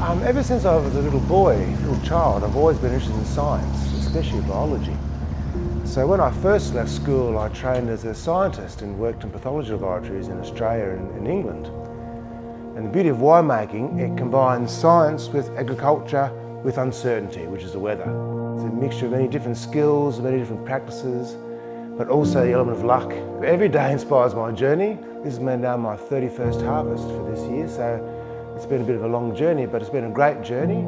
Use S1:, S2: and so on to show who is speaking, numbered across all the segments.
S1: Ever since I was a little boy, little child, I've always been interested in science, especially biology. So when I first left school, I trained as a scientist and worked in pathology laboratories in Australia and in England. And the beauty of winemaking, it combines science with agriculture with uncertainty, which is the weather. It's a mixture of many different skills, many different practices, but also the element of luck. Every day inspires my journey. This has been now my 31st harvest for this year, so it's been a bit of a long journey, but it's been a great journey.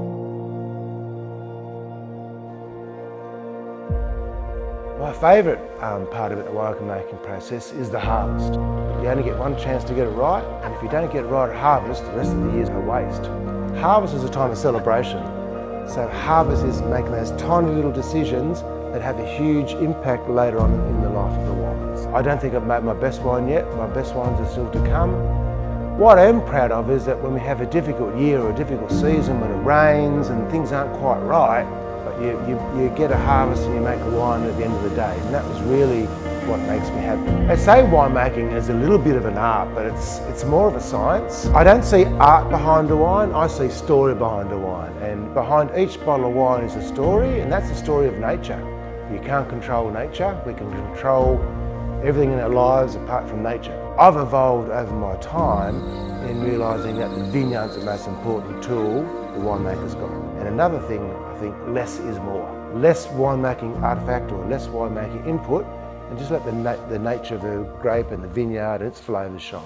S1: My favourite part of the winemaking process is the harvest. You only get one chance to get it right, and if you don't get it right at harvest, the rest of the year is a waste. Harvest is a time of celebration. So harvest is making those tiny little decisions that have a huge impact later on in the life of the wines. I don't think I've made my best wine yet. My best wines are still to come. What I am proud of is that when we have a difficult year or a difficult season, when it rains and things aren't quite right, but you get a harvest and you make a wine at the end of the day, and that was really what makes me happy. They say winemaking is a little bit of an art, but it's more of a science. I don't see art behind a wine, I see story behind a wine, and behind each bottle of wine is a story, and that's the story of nature. You can't control nature, we can control everything in our lives apart from nature. I've evolved over my time in realising that the vineyard's the most important tool the winemaker's got. And another thing, I think, less is more. Less winemaking artefact or less winemaking input, and just let the nature of the grape and the vineyard and its flavours shine.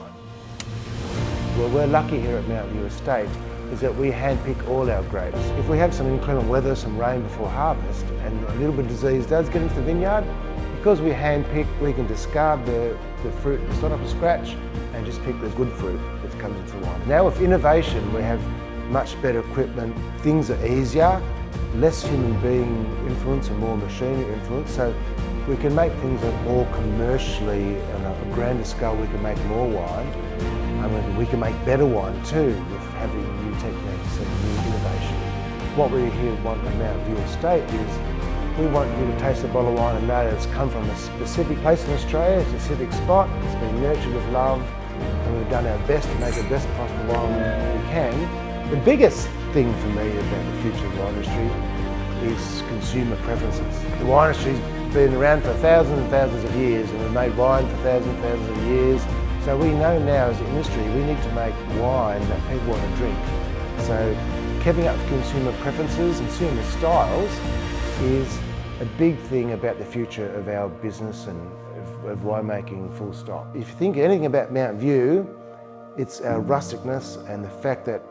S1: Well, we're lucky here at Mount View Estate is that we handpick all our grapes. If we have some inclement weather, some rain before harvest, and a little bit of disease does get into the vineyard, because we handpick, we can discard the fruit that's not up to scratch and just pick the good fruit that comes into the wine. Now with innovation, we have much better equipment, things are easier, less human being influence and more machinery influence, so we can make things more commercially on a grander scale. We can make more wine, and we can make better wine too with having new techniques and new innovation. What we here want at Mount View Estate is we want you to taste a bottle of wine and know that it's come from a specific place in Australia, a specific spot, it's been nurtured with love, and we've done our best to make the best possible wine we can. The biggest thing for me about the future of the wine industry is consumer preferences. The wine industry's been around for thousands and thousands of years, and we've made wine for thousands and thousands of years. So we know now as an industry we need to make wine that people want to drink. So keeping up with consumer preferences, consumer styles is a big thing about the future of our business and of winemaking full stop. If you think anything about Mount View, it's our rusticness and the fact that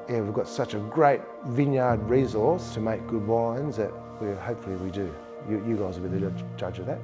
S1: we've got such a great vineyard resource to make good wines that hopefully we do. You guys will be the judge of that.